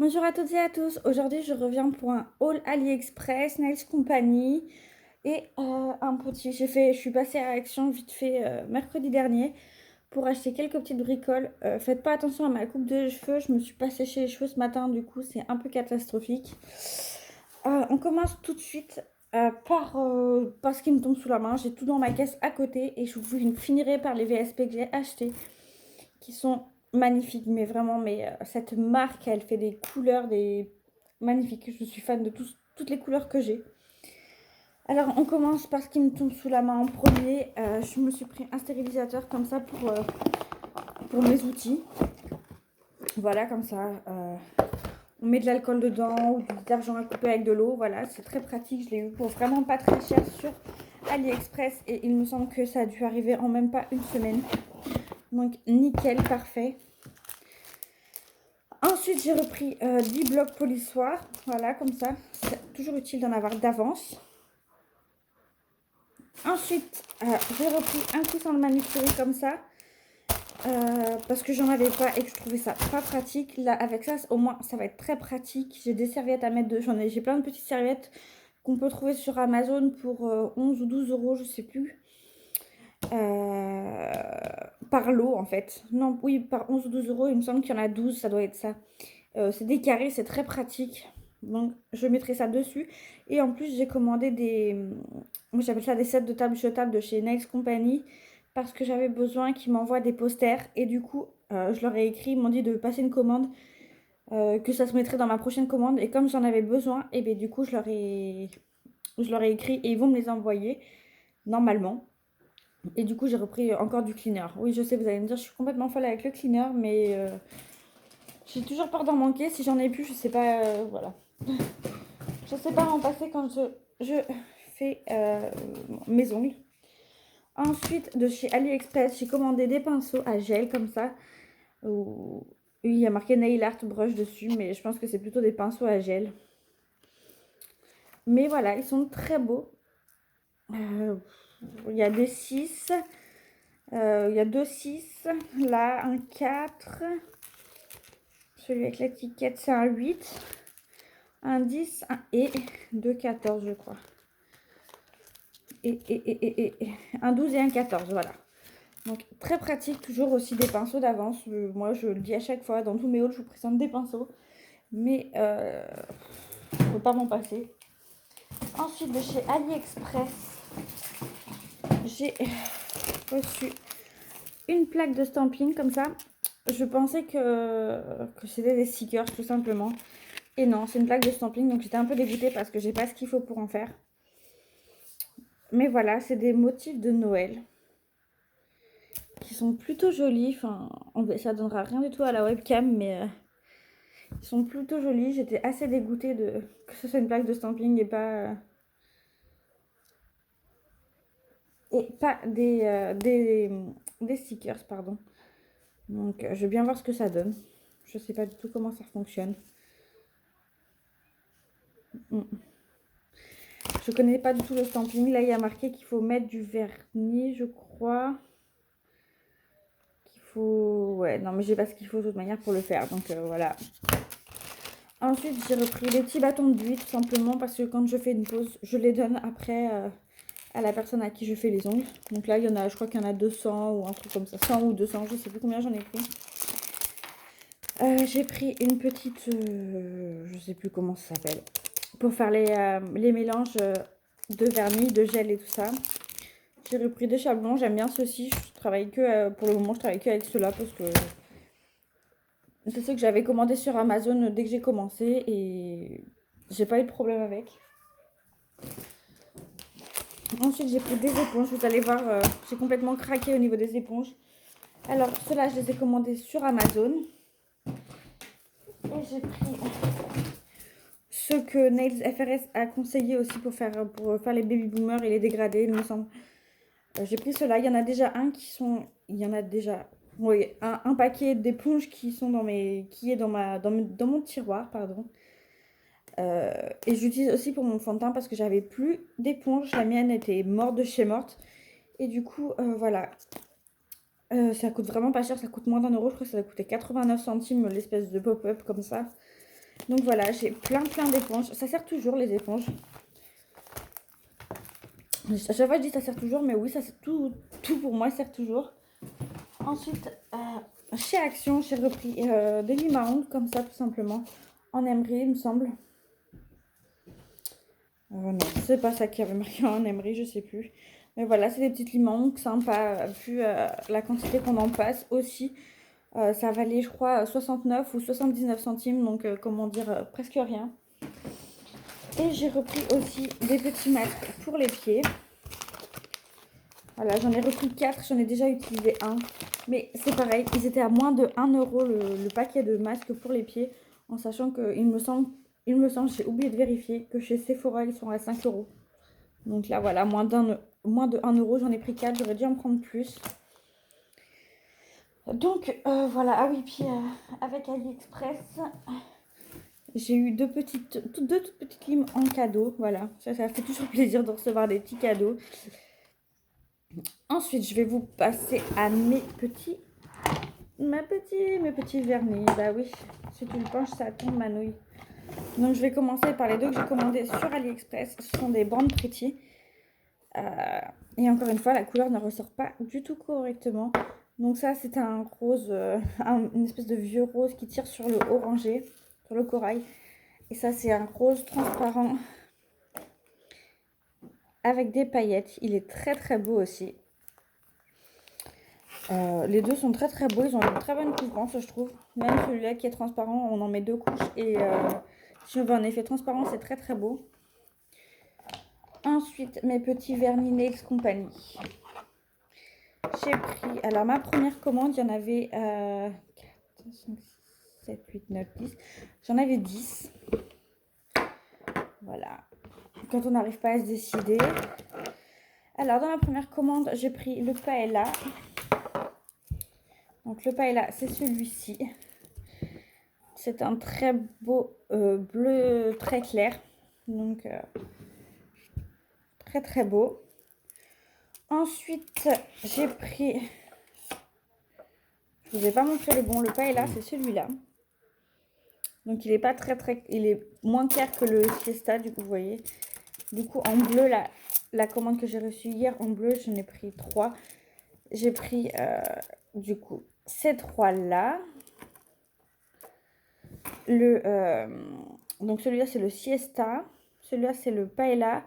Bonjour à toutes et à tous. Aujourd'hui, je reviens pour un haul AliExpress, Nails Company et un petit. Je suis passée à Action vite fait mercredi dernier pour acheter quelques petites bricoles. Faites pas attention à ma coupe de cheveux. Je me suis pas séché les cheveux ce matin, du coup, c'est un peu catastrophique. On commence tout de suite par ce qui me tombe sous la main. J'ai tout dans ma caisse à côté et je vous finirai par les VSP que j'ai achetés qui sont magnifiques, mais vraiment, cette marque, elle fait des couleurs, des magnifiques. Je suis fan de toutes les couleurs que j'ai. Alors, on commence par ce qui me tombe sous la main en premier. Je me suis pris un stérilisateur comme ça pour mes outils. Voilà, comme ça. On met de l'alcool dedans ou du détergent à couper avec de l'eau. Voilà, c'est très pratique. Je l'ai eu pour vraiment pas très cher sur AliExpress et il me semble que ça a dû arriver en même pas une semaine. Donc, nickel, parfait. Ensuite, j'ai repris 10 blocs polissoirs. Voilà, comme ça. C'est toujours utile d'en avoir d'avance. Ensuite, j'ai repris un coussin de manucurie comme ça. Parce que j'en avais pas et que je trouvais ça pas pratique. Là, avec ça, au moins, ça va être très pratique. J'ai des serviettes à mettre dedans. J'ai plein de petites serviettes qu'on peut trouver sur Amazon pour 11 ou 12 euros, je sais plus. Par lot, en fait. Non, oui, par 11 ou 12 euros. Il me semble qu'il y en a 12, ça doit être ça. C'est des carrés, c'est très pratique. Donc, je mettrai ça dessus. Et en plus, j'ai commandé moi, j'appelle ça des sets de table jetables de chez Nails Company. Parce que j'avais besoin qu'ils m'envoient des posters. Et du coup, je leur ai écrit, ils m'ont dit de passer une commande. Que ça se mettrait dans ma prochaine commande. Et comme j'en avais besoin, et bien du coup, je leur ai écrit et ils vont me les envoyer. Normalement. Et du coup, j'ai repris encore du cleaner. Oui, je sais, vous allez me dire, je suis complètement folle avec le cleaner. Mais j'ai toujours peur d'en manquer. Si j'en ai plus, je sais pas. Voilà. Je sais pas m'en passer quand je fais mes ongles. Ensuite, de chez AliExpress, j'ai commandé des pinceaux à gel comme ça. Oui, il y a marqué Nail Art Brush dessus, mais je pense que c'est plutôt des pinceaux à gel. Mais voilà, ils sont très beaux. Il y a des 6. Il y a 2 6. Là, un 4. Celui avec l'étiquette, c'est un 8. Un 10 et 2 14, je crois. Et un 12 et un 14, voilà. Donc très pratique, toujours aussi des pinceaux d'avance. Moi je le dis à chaque fois, dans tous mes hauls je vous présente des pinceaux. Mais faut pas m'en passer. Ensuite de chez AliExpress, j'ai reçu une plaque de stamping comme ça. Je pensais que c'était des stickers tout simplement. Et non, c'est une plaque de stamping, donc j'étais un peu dégoûtée parce que j'ai pas ce qu'il faut pour en faire. Mais voilà, c'est des motifs de Noël qui sont plutôt jolis. Enfin, ça donnera rien du tout à la webcam, mais ils sont plutôt jolis. J'étais assez dégoûtée que ce soit une plaque de stamping et pas des stickers, pardon. Donc, je vais bien voir ce que ça donne. Je sais pas du tout comment ça fonctionne. Je connais pas du tout le stamping. Là, il y a marqué qu'il faut mettre du vernis, je crois. Ouais, non, mais j'ai pas ce qu'il faut de toute manière pour le faire. Donc, voilà. Ensuite, j'ai repris les petits bâtons de buis tout simplement parce que quand je fais une pause, je les donne après à la personne à qui je fais les ongles. Donc là, je crois qu'il y en a 200 ou un truc comme ça. 100 ou 200, je sais plus combien j'en ai pris. J'ai pris une petite, je sais plus comment ça s'appelle, pour faire les mélanges de vernis, de gel et tout ça. J'ai repris des chablons, j'aime bien ceux-ci. Je travaille que, pour le moment, je travaille que avec ceux-là parce que c'est ceux que j'avais commandé sur Amazon dès que j'ai commencé et j'ai pas eu de problème avec. Ensuite, j'ai pris des éponges. Vous allez voir, j'ai complètement craqué au niveau des éponges. Alors, ceux-là, je les ai commandés sur Amazon. Et j'ai pris ceux que Nails FRS a conseillé aussi pour faire les baby boomers et les dégradés, il me semble. J'ai pris ceux-là. Il y en a déjà il y en a déjà... Oui, un paquet d'éponges qui est dans mon tiroir, pardon. Et j'utilise aussi pour mon fond de teint parce que j'avais plus d'éponge. La mienne était morte de chez morte. Et du coup, voilà. Ça coûte vraiment pas cher. Ça coûte moins d'1 euro. Je crois que ça a coûté 89 centimes l'espèce de pop-up comme ça. Donc voilà, j'ai plein d'éponges. Ça sert toujours les éponges. À chaque fois je dis ça sert toujours, mais oui, ça sert tout pour moi sert toujours. Ensuite, chez Action, j'ai repris des limes à ongles comme ça tout simplement. En emery, il me semble. Non, c'est pas ça qui avait marqué en emery, je sais plus. Mais voilà, c'est des petites limes à ongles sympas, vu la quantité qu'on en passe aussi. Ça valait, je crois, 69 ou 79 centimes, donc comment dire, presque rien. Et j'ai repris aussi des petits masques pour les pieds. Voilà, j'en ai repris 4, j'en ai déjà utilisé un. Mais c'est pareil, ils étaient à moins de 1 euro le paquet de masques pour les pieds. En sachant que, il me semble, j'ai oublié de vérifier, que chez Sephora, ils sont à 5 euros. Donc là, voilà, moins de 1 euro, j'en ai pris 4, j'aurais dû en prendre plus. Donc voilà, ah oui, puis avec AliExpress, j'ai eu deux toutes petites limes en cadeau. Voilà, ça fait toujours plaisir de recevoir des petits cadeaux. Ensuite, je vais vous passer à mes petits vernis. Bah oui, si tu le penches, ça tombe, ma nouille. Donc, je vais commencer par les deux que j'ai commandés sur AliExpress. Ce sont des bandes Pretty. Et encore une fois, la couleur ne ressort pas du tout correctement. Donc ça, c'est un rose, une espèce de vieux rose qui tire sur le orangé, sur le corail. Et ça, c'est un rose transparent avec des paillettes. Il est très beau aussi. Les deux sont très beaux. Ils ont une très bonne couvrance, je trouve. Même celui-là qui est transparent, on en met 2 couches. Et si on veut un effet transparent, c'est très beau. Ensuite, mes petits vernis Nails Company. J'ai pris, alors ma première commande, il y en avait 4, 5, 7, 8, 9, 10. J'en avais 10. Voilà. Quand on n'arrive pas à se décider. Alors, dans la première commande, j'ai pris le Paella. Donc, le Paella, c'est celui-ci. C'est un très beau bleu très clair. Donc, très beau. Ensuite, j'ai pris... Je ne vous ai pas montré le bon. Le Paella, c'est celui-là. Donc, il est pas il est moins clair que le Siesta, du coup, vous voyez. Du coup, en bleu, la commande que j'ai reçue hier, en bleu, j'en ai pris 3. J'ai pris, du coup, ces 3-là. Donc, celui-là, c'est le Siesta. Celui-là, c'est le Paella.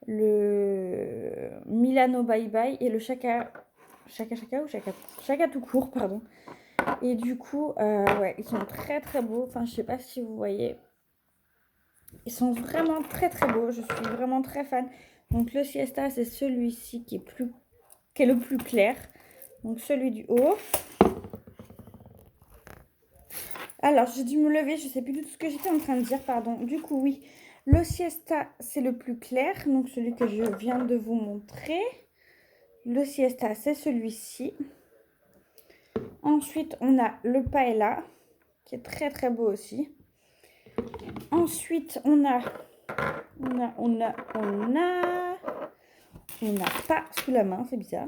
Le Milano Bye Bye et le Chaka ou Chaka tout court, pardon. Et du coup, ouais, ils sont très beaux. Enfin, je sais pas si vous voyez. Ils sont vraiment très beaux. Je suis vraiment très fan. Donc le Siesta, c'est celui-ci qui est le plus clair. Donc celui du haut. Alors, j'ai dû me lever. Je sais plus du tout ce que j'étais en train de dire, pardon. Du coup, oui. Le Siesta, c'est le plus clair. Donc celui que je viens de vous montrer. Le Siesta, c'est celui-ci. Ensuite, on a le Paella, qui est très beau aussi. Ensuite, on n'a pas sous la main, c'est bizarre.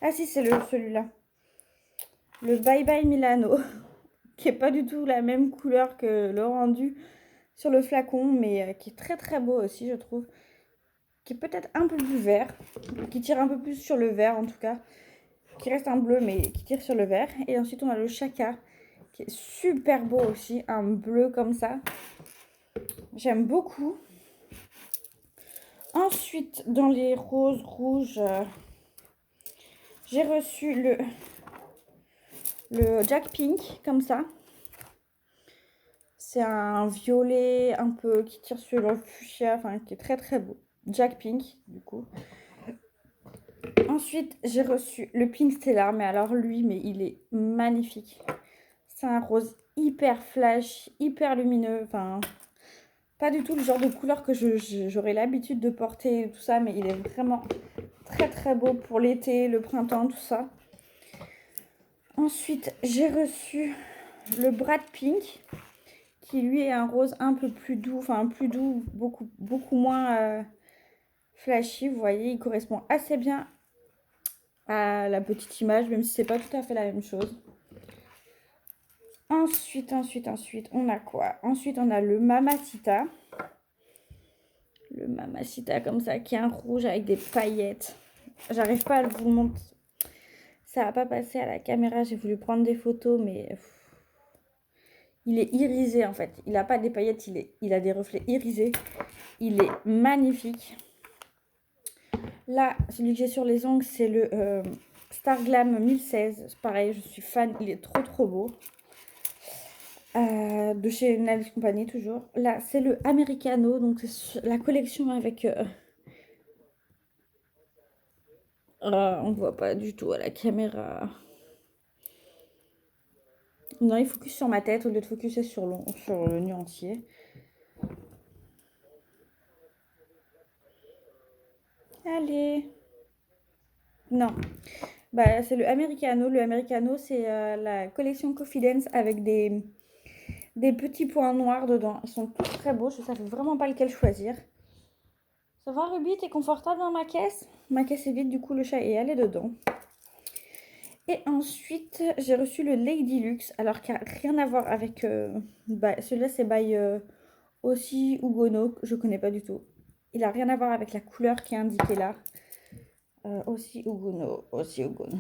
Ah si, c'est celui-là. Le Bye Bye Milano, qui est pas du tout la même couleur que le rendu sur le flacon, mais qui est très beau aussi, je trouve. Qui est peut-être un peu plus vert, qui tire un peu plus sur le vert en tout cas. Qui reste un bleu, mais qui tire sur le vert. Et ensuite, on a le Chaka, qui est super beau aussi, un bleu comme ça. J'aime beaucoup. Ensuite, dans les roses rouges, j'ai reçu le Jack Pink, comme ça. C'est un violet un peu qui tire sur le fuchsia, enfin qui est très beau. Jack Pink, du coup. Ensuite, j'ai reçu le Pink Stellar, mais alors lui, mais il est magnifique. C'est un rose hyper flash, hyper lumineux, enfin... Pas du tout le genre de couleur que j'aurais l'habitude de porter, tout ça, mais il est vraiment très beau pour l'été, le printemps, tout ça. Ensuite, j'ai reçu le Brad Pink, qui lui est un rose un peu plus doux, enfin plus doux, beaucoup moins flashy, vous voyez, il correspond assez bien à la petite image, même si c'est pas tout à fait la même chose. Ensuite, on a quoi? Ensuite, on a le Mamacita. Le Mamacita comme ça, qui est un rouge avec des paillettes. J'arrive pas à vous le montrer. Ça va pas passer à la caméra. J'ai voulu prendre des photos, mais il est irisé en fait. Il a pas des paillettes, il a des reflets irisés. Il est magnifique. Là, celui que j'ai sur les ongles, c'est le Star Glam 1016. Pareil, je suis fan. Il est trop beau. De chez Nails Company toujours. Là, c'est le Americano, donc c'est la collection avec... on voit pas du tout à la caméra. Non, il focus sur ma tête au lieu de focuser sur le nuancier. Allez. Non. Bah, c'est le Americano. Le Americano, c'est la collection Confidence avec des petits points noirs dedans. Ils sont tous très beaux. Je ne savais vraiment pas lequel choisir. Ça va, Ruby? T'es confortable dans ma caisse? Ma caisse est vide, du coup, le chat est allé dedans. Et ensuite, j'ai reçu le Lady Luxe. Alors, qui n'a rien à voir avec... celui-là, c'est by aussi Ugono. Je ne connais pas du tout. Il n'a rien à voir avec la couleur qui est indiquée là. Aussi Ugono,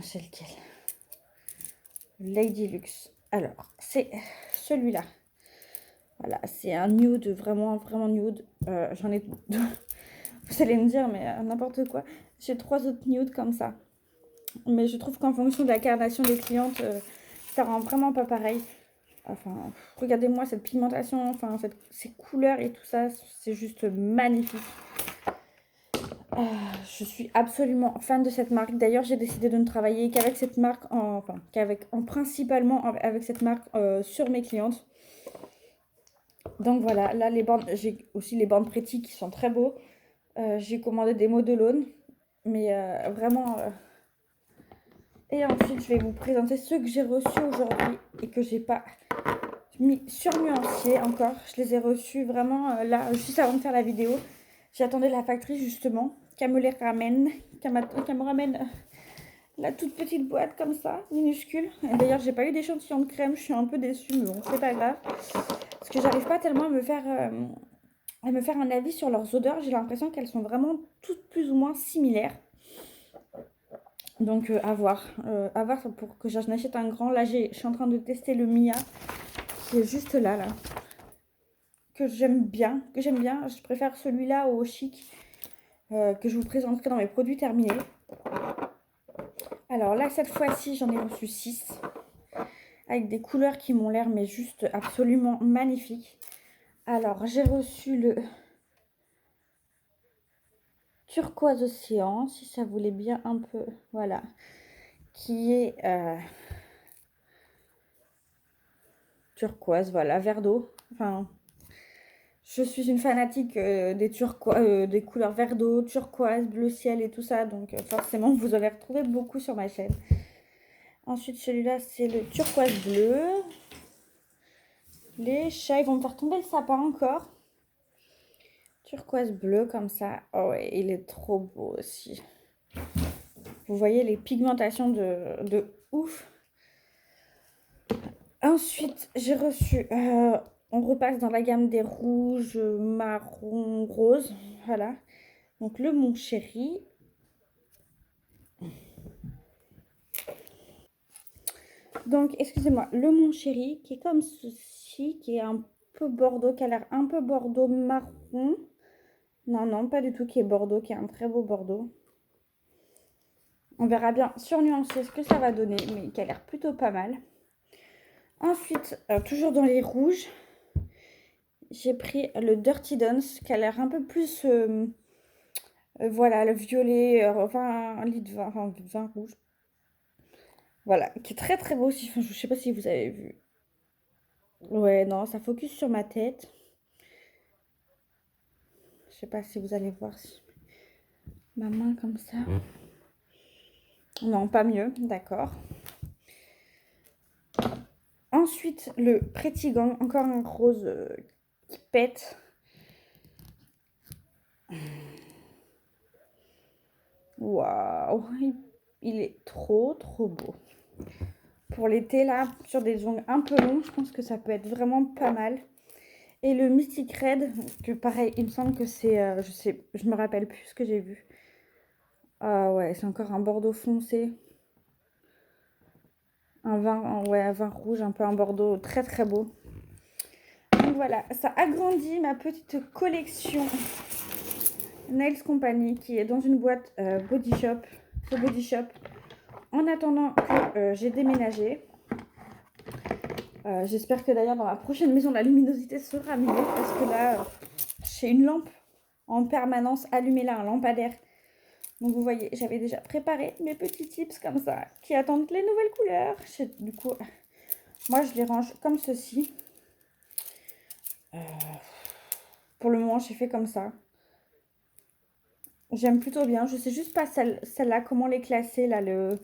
c'est lequel? Lady Luxe. Alors, c'est celui-là. Voilà, c'est un nude, vraiment nude. J'en ai deux. Vous allez me dire, mais n'importe quoi. J'ai 3 autres nudes comme ça. Mais je trouve qu'en fonction de la carnation des clientes, ça rend vraiment pas pareil. Enfin, regardez-moi cette pigmentation, enfin, ces couleurs et tout ça, c'est juste magnifique. Je suis absolument fan de cette marque. D'ailleurs, j'ai décidé de ne travailler qu'avec cette marque, principalement avec cette marque sur mes clientes. Donc voilà, là j'ai aussi les bandes Pretty qui sont très beaux. J'ai commandé des modelones, mais vraiment. Et ensuite, je vais vous présenter ceux que j'ai reçus aujourd'hui et que j'ai pas mis sur nuancier encore. Je les ai reçus vraiment là, juste avant de faire la vidéo. J'attendais la factrice justement, qu'elle me les ramène, qu'elle me ramène la toute petite boîte comme ça, minuscule. D'ailleurs, j'ai pas eu d'échantillon de crème, je suis un peu déçue, mais bon, c'est pas grave. Parce que j'arrive pas tellement à me faire un avis sur leurs odeurs. J'ai l'impression qu'elles sont vraiment toutes plus ou moins similaires. Donc à voir pour que j'en achète un grand. Là, je suis en train de tester le Mia, qui est juste là, que j'aime bien. Je préfère celui-là au Chic, que je vous présenterai dans mes produits terminés. Alors là, cette fois-ci, j'en ai reçu 6, avec des couleurs qui m'ont l'air mais juste absolument magnifiques. Alors, j'ai reçu le turquoise océan, si ça voulait bien un peu, voilà, qui est turquoise, voilà, vert d'eau. Enfin, je suis une fanatique des couleurs vert d'eau, turquoise, bleu ciel et tout ça, donc forcément, vous allez retrouver beaucoup sur ma chaîne. Ensuite, celui-là, c'est le turquoise bleu. Les chats, ils vont me faire tomber le sapin encore. Turquoise bleu comme ça. Oh ouais, il est trop beau aussi. Vous voyez les pigmentations de ouf. Ensuite, j'ai reçu... on repasse dans la gamme des rouges, marron, rose. Voilà. Donc le Mon Chéri. Donc, excusez-moi, le Mon Chéri, qui est comme ceci, qui est un peu bordeaux, qui a l'air un peu bordeaux marron. Non, pas du tout, qui est bordeaux, qui est un très beau bordeaux. On verra bien sur nuancier ce que ça va donner, mais qui a l'air plutôt pas mal. Ensuite, toujours dans les rouges, j'ai pris le Dirty Dance, qui a l'air un peu plus... voilà, le violet, un lit de vin rouge. Voilà, qui est très beau aussi. Enfin, je sais pas si vous avez vu. Ouais, non, ça focus sur ma tête. Je sais pas si vous allez voir ma main comme ça. Non, pas mieux, d'accord. Ensuite, le Pretty Gang, encore un rose qui pète. Waouh, il est trop beau. pour l'été là, sur des ongles un peu longs. Je pense que ça peut être vraiment pas mal. Et le Mystic Red, que pareil, il me semble que c'est, je me rappelle plus ce que j'ai vu. Ah ouais, c'est encore un bordeaux foncé. Un vin, ouais, un vin rouge, un peu un bordeaux très très beau. Donc voilà, ça agrandit ma petite collection Nails Company qui est dans une boîte Body Shop, The Body Shop. En attendant que j'ai déménagé. J'espère que d'ailleurs dans ma prochaine maison la luminosité sera mieux parce que là j'ai une lampe en permanence allumée là, un lampadaire. Donc vous voyez, j'avais déjà préparé mes petits tips comme ça qui attendent les nouvelles couleurs. Du coup, moi je les range comme ceci. Pour le moment, j'ai fait comme ça. J'aime plutôt bien. Je sais juste pas celle-là, comment les classer là, le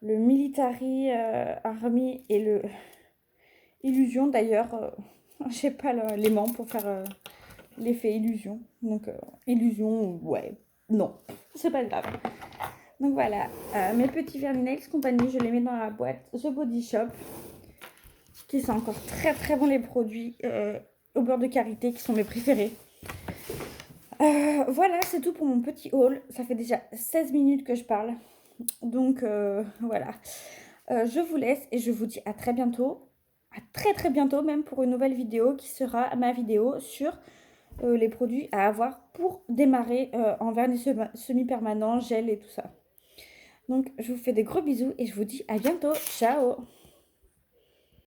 Military Army et le Illusion d'ailleurs. J'ai pas l'aimant pour faire l'effet illusion. Donc illusion, ouais, non, c'est pas grave. Donc voilà, mes petits vernis Nails Company, je les mets dans la boîte The Body Shop, qui sont encore très très bons les produits au beurre de karité, qui sont mes préférés. Voilà, c'est tout pour mon petit haul. Ça fait déjà 16 minutes que je parle. Donc voilà, je vous laisse et je vous dis à très bientôt. À très très bientôt même pour une nouvelle vidéo qui sera ma vidéo sur les produits à avoir pour démarrer en vernis semi-permanent, gel et tout ça. Donc je vous fais des gros bisous et je vous dis à bientôt. Ciao!